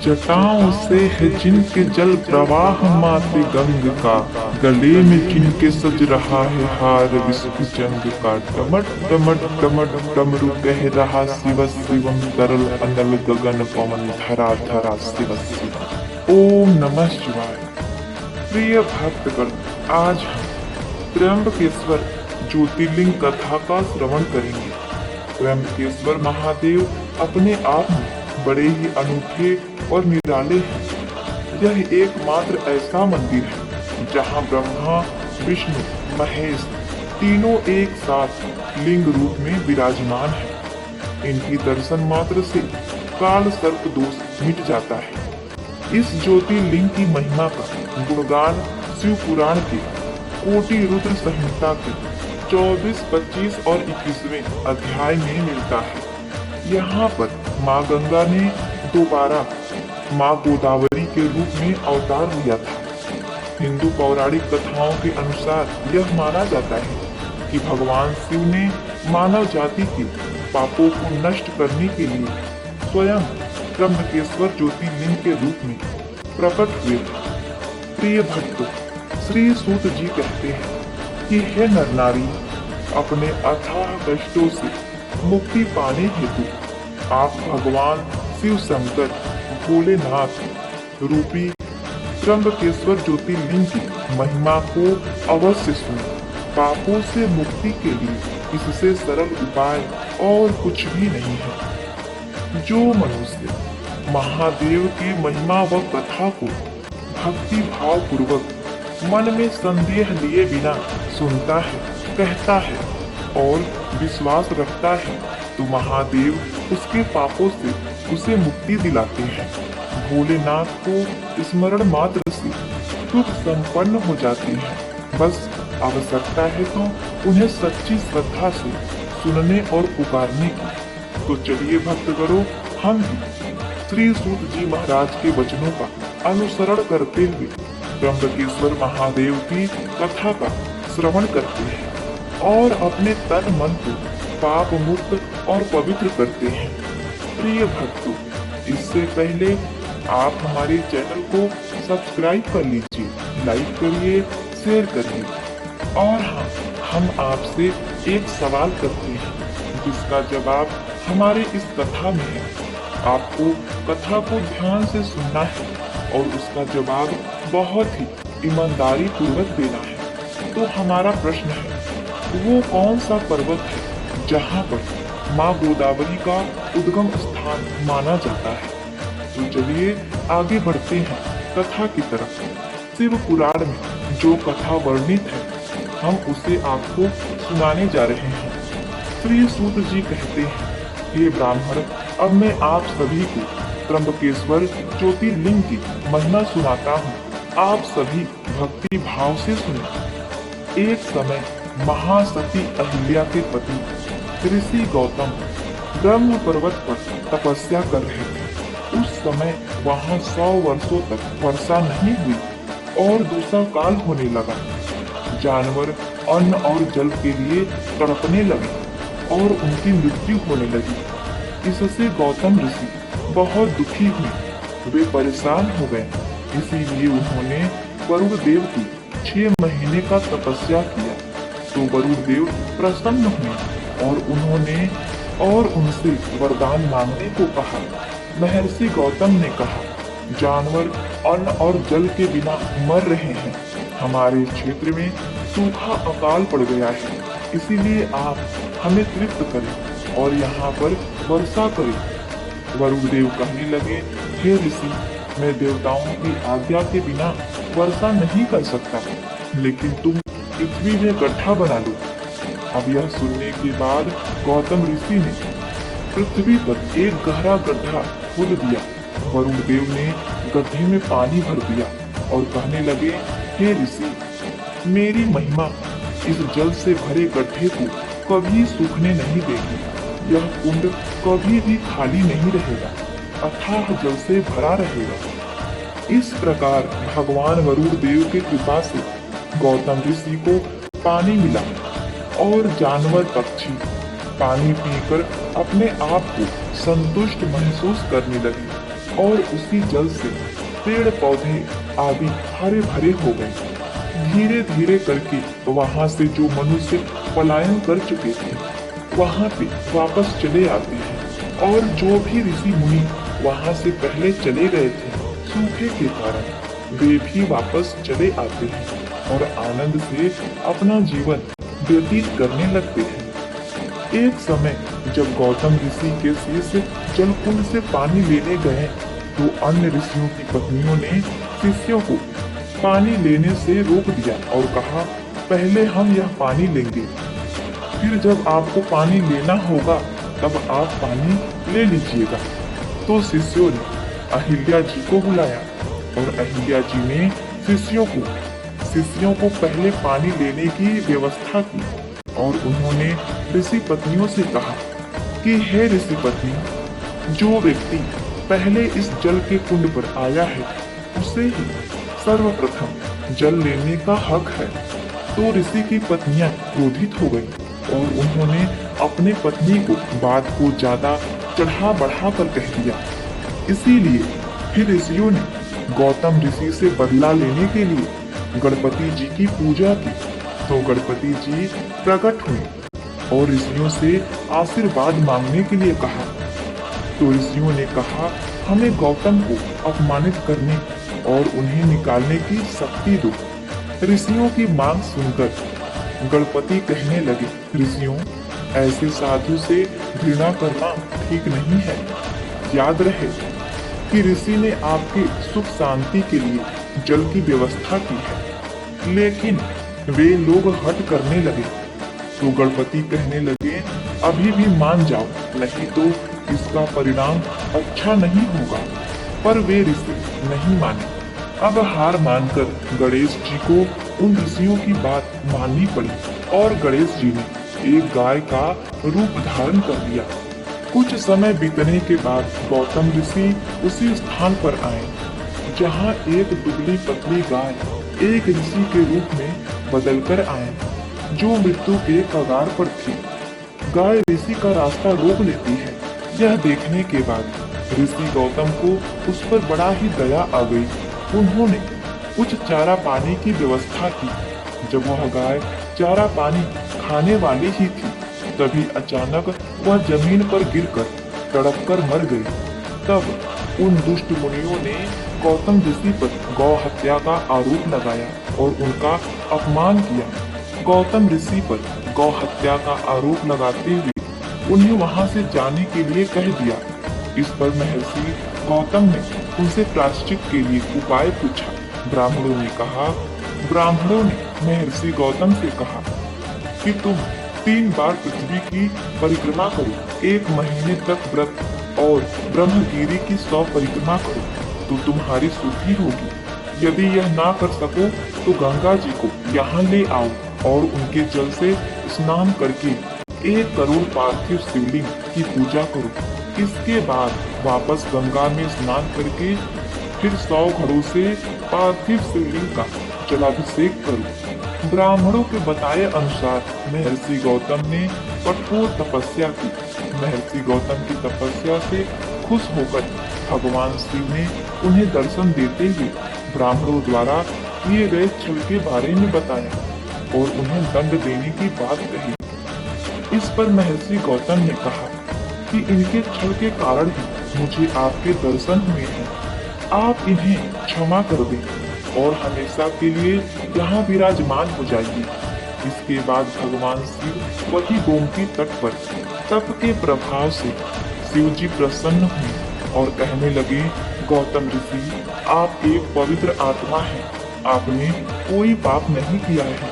जटाओं से है जिनके जल प्रवाह माते गंग का, गले में जिनके सज रहा है हार विष्णुचंग का। डमट डमट डमट डमरू कह रहा शिव शिवम, तरल अनल गगन पवन धरा धरा शिव शिवम। ओम नमः शिवाय। प्रिय भक्तगण, आज हम त्र्यंबकेश्वर ज्योतिर्लिंग कथा का श्रवण करेंगे। त्र्यंबकेश्वर महादेव अपने आप में बड़े ही अनूठे और निराले हैं। यह एकमात्र ऐसा मंदिर है जहां ब्रह्मा, विष्णु, महेश तीनों एक साथ लिंग रूप में विराजमान हैं। इनकी दर्शन मात्र से काल सर्प दोष मिट जाता है। इस ज्योतिर्लिंग की महिमा का गुणगान शिव पुराण के कोटि रुद्र संहिता के 24, 25 और 21वें अध्याय में मिलता है। यहाँ पर माँ गंगा ने दोबारा माँ गोदावरी के रूप में अवतार लिया था। हिंदू पौराणिक कथाओं के अनुसार यह माना जाता है कि भगवान शिव ने मानव जाति के पापों को नष्ट करने के लिए स्वयं त्र्यंबकेश्वर ज्योतिर्लिंग के रूप में प्रकट हुए थे। प्रिय भक्तों, श्री सूत जी कहते हैं कि हे नर नारी, अपने अथाह कष्टों से मुक्ति पाने हेतु आप भगवान शिव शंकर भोलेनाथ रूपी त्र्यंबकेश्वर ज्योतिर्लिंग की महिमा को अवश्य सुने। पापों से मुक्ति के लिए इससे सरल उपाय और कुछ भी नहीं है। जो मनुष्य महादेव की महिमा व कथा को भक्ति भाव पूर्वक मन में संदेह लिए बिना सुनता है, कहता है और विश्वास रखता है, तो महादेव उसके पापों से उसे मुक्ति दिलाते हैं। भोलेनाथ को स्मरण मात्र से सुख संपन्न हो जाती है। बस आवश्यकता है तो उन्हें सच्ची श्रद्धा से सुनने और पुकारने की। तो चलिए भक्तगणों, हम भी श्री सूत जी महाराज के वचनों का अनुसरण करते हुए त्र्यंबकेश्वर महादेव की कथा का श्रवण करते हैं और अपने तन मन को पाप मुक्त और पवित्र करते हैं। प्रिय भक्तों, इससे पहले आप हमारे चैनल को सब्सक्राइब कर लीजिए, लाइक करिए, शेयर करिए। और हाँ, हम आपसे एक सवाल करते हैं जिसका जवाब हमारे इस कथा में है। आपको कथा को ध्यान से सुनना है और उसका जवाब बहुत ही ईमानदारी पूर्वक देना है। तो हमारा प्रश्न है, वो कौन सा पर्वत है जहाँ पर माँ गोदावरी का उद्गम स्थान माना जाता है? तो चलिए आगे बढ़ते हैं कथा की तरफ। शिव पुराण में जो कथा वर्णित है, हम उसे आपको सुनाने जा रहे हैं। श्री सूत जी कहते हैं, हे ब्राह्मण, अब मैं आप सभी को त्र्यंबकेश्वर ज्योतिर्लिंग की महिमा सुनाता हूँ। आप सभी भक्ति भाव से सुने। एक समय महासती अहिल्या के पति ऋषि गौतम ब्रह्म पर्वत पर तपस्या कर रहे थे। उस समय वहाँ 100 वर्षों तक वर्षा नहीं हुई और दूसरा काल होने लगा। जानवर अन्न और जल के लिए तड़पने लगे और उनकी मृत्यु होने लगी। इससे गौतम ऋषि बहुत दुखी हुए, वे परेशान हो गए। इसीलिए उन्होंने वरुण देव की 6 महीने का तपस्या किया। तो वरुण देव प्रसन्न हुए और उनसे वरदान मांगने को कहा। महर्षि गौतम ने कहा, जानवर अन्न और जल के बिना मर रहे हैं। हमारे क्षेत्र में सूखा अकाल पड़ गया है, इसीलिए आप हमें तृप्त करें और यहाँ पर वर्षा करें। वरुण देव कहने लगे, हे ऋषि, मैं देवताओं की आज्ञा के बिना वर्षा नहीं कर सकता, लेकिन तुम पृथ्वी में गड्ढा बना लो। अब यह सुनने के बाद गौतम ऋषि ने पृथ्वी पर एक गहरा गड्ढा खोद दिया। वरुण देव ने गड्ढे में पानी भर दिया और कहने लगे, हे ऋषि, मेरी महिमा इस जल से भरे गड्ढे को कभी सूखने नहीं देगी। यह कुंड कभी भी खाली नहीं रहेगा, अथाह जल से भरा रहेगा। इस प्रकार भगवान वरुण देव की कृपा से गौतम ऋषि को पानी मिला और जानवर पक्षी पानी पीकर अपने आप को संतुष्ट महसूस करने लगे। और उसी जल से पेड़ पौधे आदि हरे भरे हो गए। धीरे धीरे करके वहां से जो मनुष्य पलायन कर चुके थे वहां पे वापस चले आते हैं, और जो भी ऋषि मुनि वहां से पहले चले गए थे सूखे के कारण वे भी वापस चले आते हैं और आनंद से अपना जीवन व्यतीत करने लगते हैं। एक समय जब गौतम ऋषि के शिष्य जलकुंड से पानी लेने गए तो अन्य ऋषियों की पत्नियों ने शिष्यों को पानी लेने से रोक दिया और कहा, पहले हम यह पानी लेंगे, फिर जब आपको पानी लेना होगा तब आप पानी ले लीजिएगा। तो शिष्यों ने अहिल्या जी को बुलाया और अहिल्या जी ने शिष्यों को पहले पानी लेने की व्यवस्था की और उन्होंने ऋषि पत्नियों से कहा कि हे ऋषि पत्नी, जो व्यक्ति पहले इस जल के कुंड पर आया है उसे ही सर्वप्रथम जल लेने का हक है। तो ऋषि की पत्नियां क्रोधित हो गईं और उन्होंने अपने पत्नी को बात को ज्यादा चढ़ा बढ़ा कर कह दिया। इसीलिए फिर ऋषियों ने गौतम ऋषि से बदला लेने के लिए गणपति जी की पूजा की। तो गणपति जी प्रकट हुए और ऋषियों से आशीर्वाद मांगने के लिए कहा। तो ऋषियों ने कहा, हमें गौतम को अपमानित करने और उन्हें निकालने की शक्ति दो। ऋषियों की मांग सुनकर गणपति कहने लगे, ऋषियों, ऐसे साधु से घृणा करना ठीक नहीं है। याद रहे कि ऋषि ने आपके सुख शांति के लिए जल की व्यवस्था की है, लेकिन वे लोग हट करने लगे। तो गणपति कहने लगे, अभी भी मान जाओ, नहीं तो इसका परिणाम अच्छा नहीं होगा। पर वे ऋषि नहीं माने। अब हार मानकर गणेश जी को उन ऋषियों की बात माननी पड़ी और गणेश जी ने एक गाय का रूप धारण कर लिया। कुछ समय बीतने के बाद गौतम ऋषि उसी स्थान पर आए जहाँ एक दुबली पतली गाय एक ऋषि के रूप में बदलकर आए, जो मृत्यु के कगार पर थी। गाय ऋषि का रास्ता रोक लेती है। यह देखने के बाद ऋषि गौतम को उस पर बड़ा ही दया आ गई। उन्होंने कुछ चारा पानी की व्यवस्था की। जब वह गाय चारा पानी खाने वाली ही थी, तभी अचानक वह जमीन पर गिरकर तड़पकर मर गई। तब उन दुष्ट मुनियों ने गौतम ऋषि पर गौ हत्या का आरोप लगाया और उनका अपमान किया। गौतम ऋषि पर गौ हत्या का आरोप लगाते हुए उन्हें वहां से जाने के लिए कह दिया। इस पर महर्षि गौतम ने उनसे प्रायश्चित के लिए उपाय पूछा। ब्राह्मणों ने महर्षि गौतम से कहा कि तुम 3 बार पृथ्वी की परिक्रमा करो, 1 महीने तक व्रत और ब्रह्मगिरी की 100 परिक्रमा करो तो तुम्हारी शुद्धि होगी। यदि यह ना कर सको तो गंगा जी को यहाँ ले आओ और उनके जल से स्नान करके 1 करोड़ पार्थिव शिवलिंग की पूजा करो। इसके बाद वापस गंगा में स्नान करके फिर 100 घड़ों से पार्थिव शिवलिंग का जलाभिषेक करो। ब्राह्मणों के बताए अनुसार महर्षि गौतम ने कठोर तपस्या की। महर्षि गौतम की तपस्या से खुश होकर भगवान शिव ने उन्हें दर्शन देते हुए ब्राह्मणों द्वारा किए गए छल के बारे में बताया और उन्हें दंड देने की बात कही। इस पर महर्षि गौतम ने कहा कि इनके छल के कारण ही मुझे आपके दर्शन हुए हैं। आप इन्हें क्षमा कर दें और हमेशा के लिए यहाँ विराजमान हो जाइए। इसके बाद भगवान शिव वही गोमती तट पर तप के प्रभाव से शिव जी प्रसन्न हुए और कहने लगे, गौतम ऋषि, आप एक पवित्र आत्मा हैं। आपने कोई पाप नहीं किया है।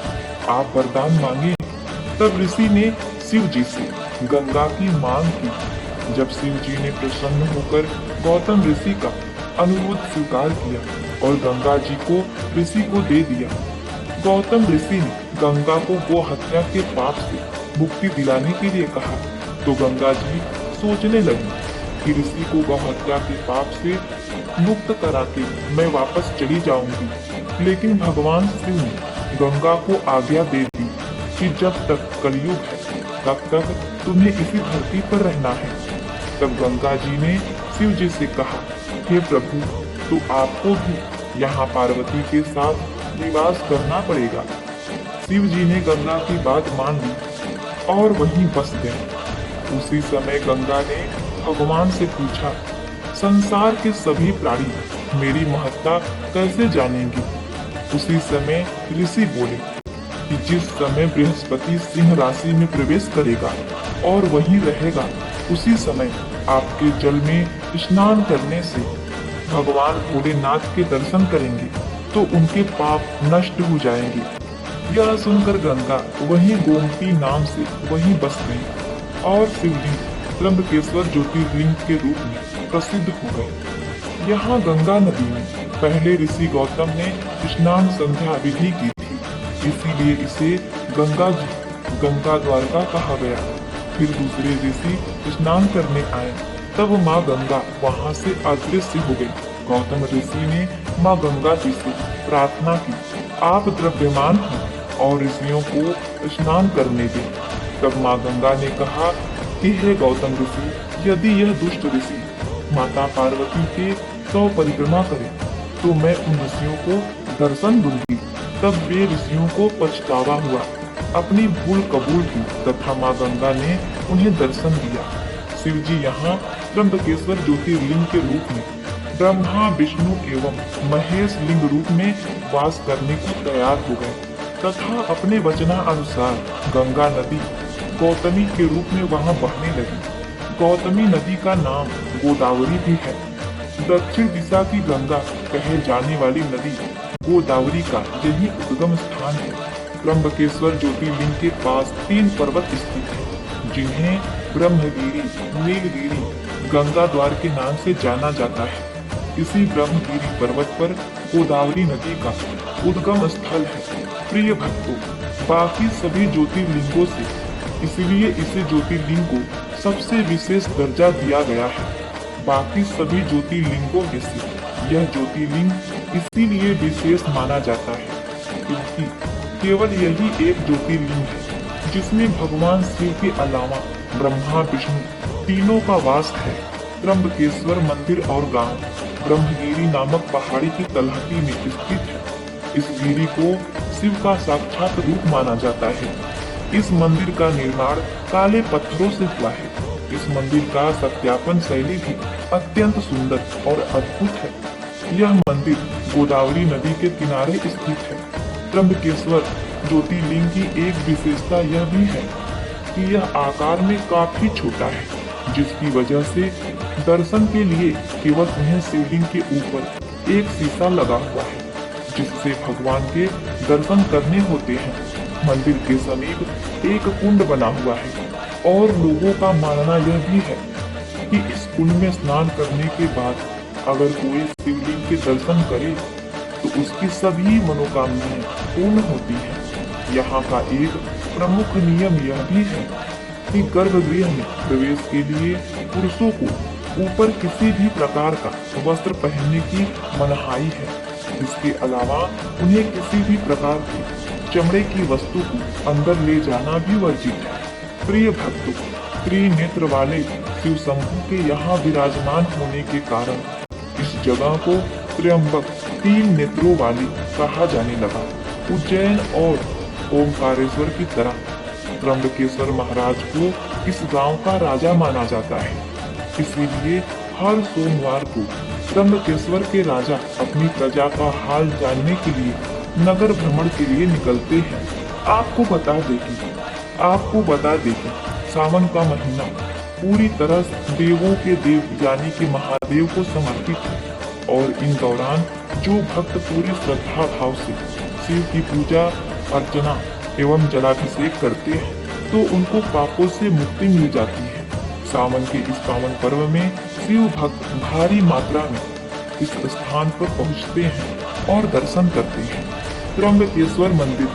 आप वरदान मांगे। तब ऋषि ने शिव जी से गंगा की मांग की। जब शिव जी ने प्रसन्न होकर गौतम ऋषि का अनुरोध स्वीकार किया और गंगा जी को ऋषि को दे दिया। गौतम ऋषि ने गंगा को गो हत्या के पाप से मुक्ति दिलाने के लिए कहा। तो गंगा जी सोचने लगी कि ऋषि को गौ हत्या के पाप से मुक्त करा के मैं वापस चली जाऊंगी। लेकिन भगवान शिव ने गंगा को आज्ञा दे दी कि जब तक कलयुग है तब तक तुम्हें इसी धरती पर रहना है। तब गंगा जी ने शिव जी से कहा हे प्रभु, तो आपको भी यहाँ पार्वती के साथ निवास करना पड़ेगा। शिव जी ने गंगा की बात मान ली और वहीं बस गए। उसी समय गंगा ने भगवान से पूछा, संसार के सभी प्राणी मेरी महत्ता कैसे जानेंगे? उसी समय ऋषि बोले कि जिस समय बृहस्पति सिंह राशि में प्रवेश करेगा और वहीं रहेगा, उसी समय आपके जल में स्नान करने से भगवान भोलेनाथ के दर्शन करेंगे तो उनके पाप नष्ट हो जाएंगे। यह सुनकर गंगा वहीं गोमती नाम से वहीं बस गई और शिवलिंग त्र्यंबकेश्वर ज्योतिर्लिंग के रूप में प्रसिद्ध हो गए। यहाँ गंगा नदी में पहले ऋषि गौतम ने स्नान संध्या विधि की थी, इसीलिए इसे गंगा द्वारका कहा गया। फिर दूसरे ऋषि स्नान करने आए, तब माँ गंगा वहाँ से अदृश्य हो गई। गौतम ऋषि ने माँ गंगा जी से प्रार्थना की, आप द्रव्यमान हो और ऋषियों को स्नान करने दें। तब माँ गंगा ने कहा कि हे गौतम ऋषि, यदि यह दुष्ट ऋषि माता पार्वती के 100 परिक्रमा करे तो मैं उन ऋषियों को दर्शन दूंगी। तब वे ऋषियों को पछतावा हुआ, अपनी भूल कबूल की तथा माँ गंगा ने उन्हें दर्शन दिया। शिव जी यहाँ त्र्यंबकेश्वर ज्योतिर्लिंग के रूप में ब्रह्मा विष्णु एवं महेश लिंग रूप में वास करने को तैयार हो गए तथा अपने वचना अनुसार गंगा नदी गौतमी के रूप में वहाँ बहने लगी। गौतमी नदी का नाम गोदावरी भी है। दक्षिण दिशा की गंगा कहे जाने वाली नदी गोदावरी का यही उद्गम स्थान है। त्र्यंबकेश्वर ज्योतिर्लिंग के पास 3 पर्वत स्थित हैं, जिन्हें ब्रह्मगिरी, नीलगिरी, गंगा द्वार के नाम से जाना जाता है। इसी ब्रह्मगिरी पर्वत पर गोदावरी नदी का उद्गम स्थल है। प्रिय भक्तों, बाकी सभी ज्योतिर्लिंगों से इसलिए इसे ज्योतिर्लिंग को सबसे विशेष दर्जा दिया गया है। बाकी सभी ज्योतिर्लिंगों में से यह ज्योतिर्लिंग इसीलिए विशेष माना जाता है क्योंकि केवल यही एक ज्योतिर्लिंग है जिसमें भगवान शिव के अलावा ब्रह्मा विष्णु तीनों का वास है। त्र्यंबकेश्वर मंदिर और गांव ब्रह्मगिरी नामक पहाड़ी की तलहटी में स्थित है। इस गिरी को शिव का साक्षात रूप माना जाता है। इस मंदिर का निर्माण काले पत्थरों से हुआ है। इस मंदिर का सत्यापन शैली भी अत्यंत सुंदर और अद्भुत है। यह मंदिर गोदावरी नदी के किनारे स्थित है। त्र्यंबकेश्वर ज्योतिर्लिंग की एक विशेषता यह भी है कि यह आकार में काफी छोटा है, जिसकी वजह से दर्शन के लिए केवल उन्हें शिवलिंग के ऊपर एक शीशा लगा हुआ है, जिससे भगवान के दर्शन करने होते हैं। मंदिर के समीप एक कुंड बना हुआ है और लोगों का मानना यह भी है कि इस कुंड में स्नान करने के बाद अगर कोई शिवलिंग के दर्शन करे तो उसकी सभी मनोकामनाएं पूर्ण होती हैं। यहाँ का एक प्रमुख नियम यह भी है कि गर्भगृह में प्रवेश के लिए पुरुषों को ऊपर किसी भी प्रकार का वस्त्र पहनने की मनाही है। इसके अलावा उन्हें किसी भी प्रकार की चमड़े की वस्तु को अंदर ले जाना भी वर्जित है। प्रिय भक्तों, त्रिनेत्र वाले शिव शंभु के यहाँ विराजमान होने के कारण इस जगह को त्र्यंबक 3 नेत्रों वाली कहा जाने लगा। उज्जैन और ओमकारेश्वर की तरह त्र्यंबकेश्वर महाराज को इस गांव का राजा माना जाता है। इसीलिए हर सोमवार को त्र्यंबकेश्वर के राजा अपनी प्रजा का हाल जानने के लिए नगर भ्रमण के लिए निकलते हैं। आपको बता दें कि सावन का महीना पूरी तरह देवों के देव यानी कि महादेव को समर्पित है और इन दौरान जो भक्त पूरी श्रद्धा भाव से शिव की पूजा अर्चना एवं जलाभिषेक करते हैं तो उनको पापों से मुक्ति मिल जाती है। सावन के इस पावन पर्व में शिव भक्त भारी मात्रा में इस स्थान पर पहुंचते हैं और दर्शन करते हैं। त्र्यंबकेश्वर मंदिर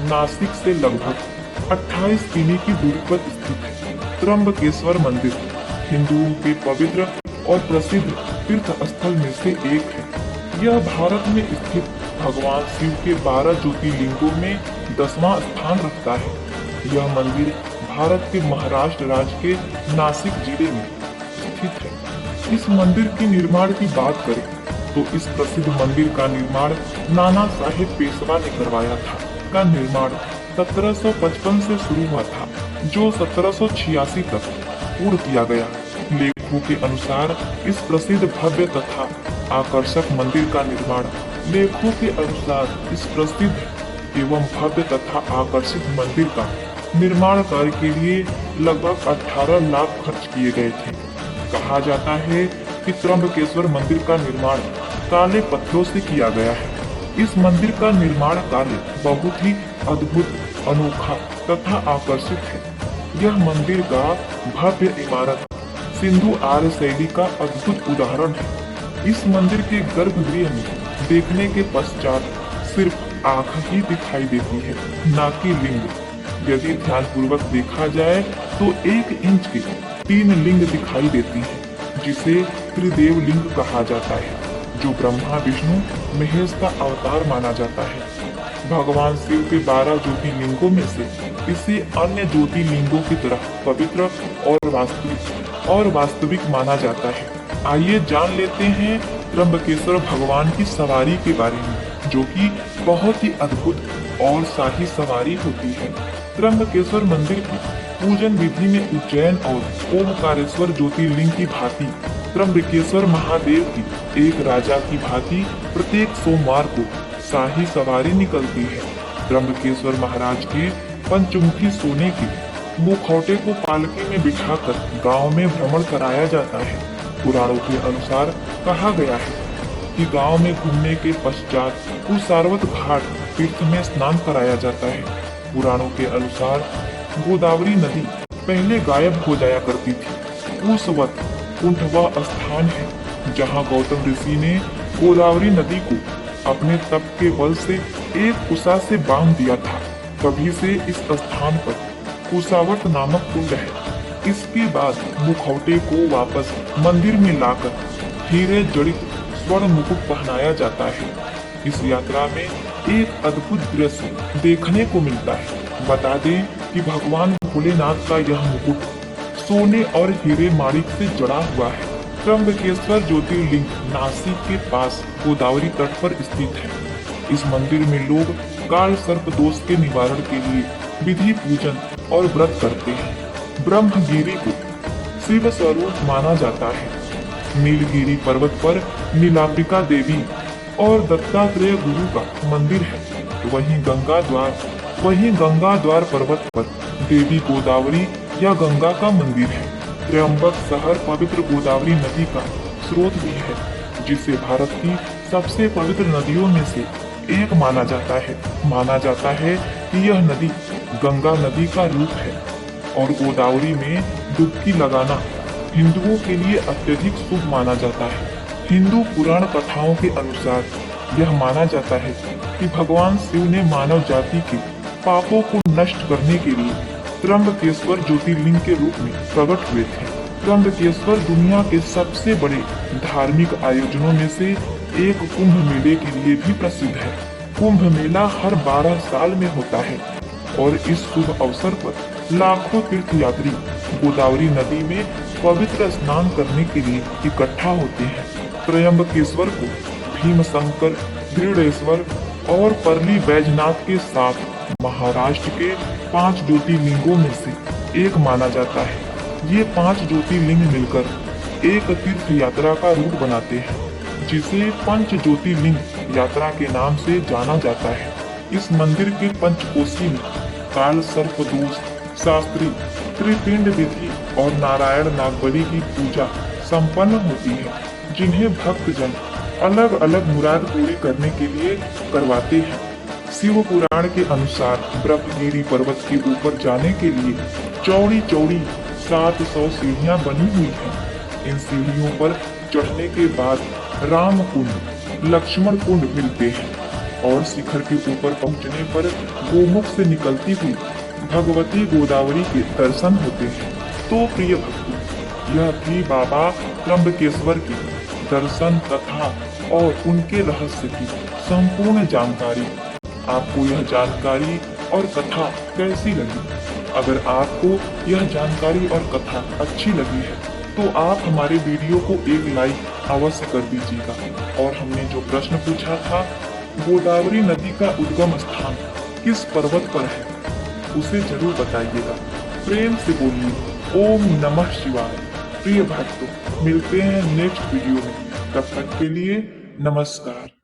नासिक से लगभग 28 किमी की दूरी पर स्थित है। त्र्यंबकेश्वर मंदिर हिंदुओं के पवित्र और प्रसिद्ध तीर्थ स्थल में से एक है। यह भारत में स्थित भगवान शिव के 12 ज्योतिर्लिंगों में 10वां स्थान रखता है। यह मंदिर भारत के महाराष्ट्र राज्य के नासिक जिले में स्थित है। इस मंदिर के निर्माण की बात करें तो इस प्रसिद्ध मंदिर का निर्माण नाना साहेब पेशवा ने करवाया था। का निर्माण 1755 से शुरू हुआ था, जो 1786 तक पूर्ण किया गया। लेखों के अनुसार इस प्रसिद्ध भव्य तथा आकर्षक मंदिर का निर्माण लेखों के अनुसार इस प्रसिद्ध एवं भव्य तथा आकर्षित मंदिर का निर्माण कार्य के लिए लगभग 18 लाख खर्च किए गए थे। कहा जाता है कि त्र्यंबकेश्वर मंदिर का निर्माण काले पत्थरों से किया गया है। इस मंदिर का निर्माण कार्य बहुत ही अद्भुत, अनोखा तथा आकर्षित है। यह मंदिर का भव्य इमारत सिंधु आर्य शैली का अद्भुत उदाहरण है। इस मंदिर के गर्भगृह में देखने के पश्चात सिर्फ आंख ही दिखाई देती है, न कि लिंग। यदि ध्यानपूर्वक देखा जाए तो 1 इंच के 3 लिंग दिखाई देती है, जिसे त्रिदेव लिंग कहा जाता है, जो ब्रह्मा विष्णु महेश का अवतार माना जाता है। भगवान शिव के 12 ज्योतिर्लिंगों में से इसे अन्य ज्योतिर्लिंगों की तरह पवित्र और वास्तविक माना जाता है। आइए जान लेते हैं त्र्यंबकेश्वर भगवान की सवारी के बारे में, जो कि बहुत ही अद्भुत और शाही सवारी होती है। त्र्यंबकेश्वर मंदिर की पूजन विधि में उज्जैन और ओमकारेश्वर ज्योतिर्लिंग की भांति त्र्यंबकेश्वर महादेव की एक राजा की भांति प्रत्येक सोमवार को शाही सवारी निकलती है। त्र्यंबकेश्वर महाराज के पंचमुखी सोने के मुखौटे को पालकी में बिठाकर गांव में भ्रमण कराया जाता है। पुराणों के अनुसार कहा गया है कि गांव में घूमने के पश्चात उस सारवत घाट तीर्थ में स्नान कराया जाता है। पुराणों के अनुसार गोदावरी नदी पहले गायब हो जाया करती थी। उस वक्त कुंठ वह स्थान है जहां गौतम ऋषि ने गोदावरी नदी को अपने तप के बल से एक कुशा से बांध दिया था। तभी से इस स्थान पर कुशावट नामक कुंड है। इसके बाद मुखौटे को वापस मंदिर में लाकर हीरे जड़ित स्वर्ण मुकुट पहनाया जाता है। इस यात्रा में एक अद्भुत दृश्य देखने को मिलता है। बता दें कि भगवान भोलेनाथ का यह मुकुट सोने और हीरे माणिक से जड़ा हुआ है। त्र्यंबकेश्वर ज्योतिर्लिंग नासिक के पास गोदावरी तट पर स्थित है। इस मंदिर में लोग काल सर्प दोष के निवारण के लिए विधि पूजन और व्रत करते हैं। ब्रह्मगिरी को शिव स्वरूप माना जाता है। नीलगिरी पर्वत पर नीलांबिका देवी और दत्तात्रेय गुरु का मंदिर है। वहीं गंगा द्वार पर्वत पर देवी गोदावरी या गंगा का मंदिर है। त्र्यंबक शहर पवित्र गोदावरी नदी का स्रोत भी है, जिसे भारत की सबसे पवित्र नदियों में से एक माना जाता है। माना जाता है कि यह नदी गंगा नदी का रूप है और गोदावरी में डुबकी लगाना हिंदुओं के लिए अत्यधिक शुभ माना जाता है। हिंदू पुराण कथाओं के अनुसार यह माना जाता है कि भगवान शिव ने मानव जाति के पापों को नष्ट करने के लिए त्र्यंबकेश्वर ज्योतिर्लिंग के रूप में प्रकट हुए थे। त्र्यंबकेश्वर दुनिया के सबसे बड़े धार्मिक आयोजनों में से एक कुंभ मेले के लिए भी प्रसिद्ध है। कुंभ मेला हर 12 साल में होता है और इस शुभ अवसर पर लाखों तीर्थयात्री गोदावरी नदी में पवित्र स्नान करने के लिए इकट्ठा होते हैं। त्र्यंबकेश्वर को भीमशंकर, दृढ़ेश्वर और परली बैजनाथ के साथ महाराष्ट्र के 5 ज्योतिर्लिंगों में से एक माना जाता है। ये 5 ज्योतिर्लिंग मिलकर एक तीर्थ यात्रा का रूट बनाते हैं, जिसे पंच ज्योतिर्लिंग यात्रा के नाम से जाना जाता है। इस मंदिर के पंचकोशी में काल सर्प दोष शास्त्री, त्रिपिंड विधि और नारायण नागबली की पूजा संपन्न होती है, जिन्हें भक्तजन अलग अलग मुराद पूरी करने के लिए करवाते हैं। शिव पुराण के अनुसार ब्रह्मगिरी पर्वत के ऊपर जाने के लिए चौड़ी 700 सीढ़ियां बनी हुई हैं। इन सीढ़ियों पर चढ़ने के बाद राम कुंड, लक्ष्मण कुंड मिलते हैं और शिखर के ऊपर पहुंचने पर गोमुख से निकलती हुई भगवती गोदावरी के दर्शन होते हैं। तो प्रिय भक्तों, यह थी बाबा त्र्यंबकेश्वर की दर्शन कथा और उनके रहस्य की संपूर्ण जानकारी। आपको यह जानकारी और कथा कैसी लगी? अगर आपको यह जानकारी और कथा अच्छी लगी है तो आप हमारे वीडियो को एक लाइक अवश्य कर दीजिएगा। और हमने जो प्रश्न पूछा था, गोदावरी नदी का उद्गम स्थान किस पर्वत पर है, उसे जरूर बताइएगा। प्रेम से बोलिए ओम नमः शिवाय। प्रिय भक्तों, मिलते हैं नेक्स्ट वीडियो में। तब तक के लिए नमस्कार।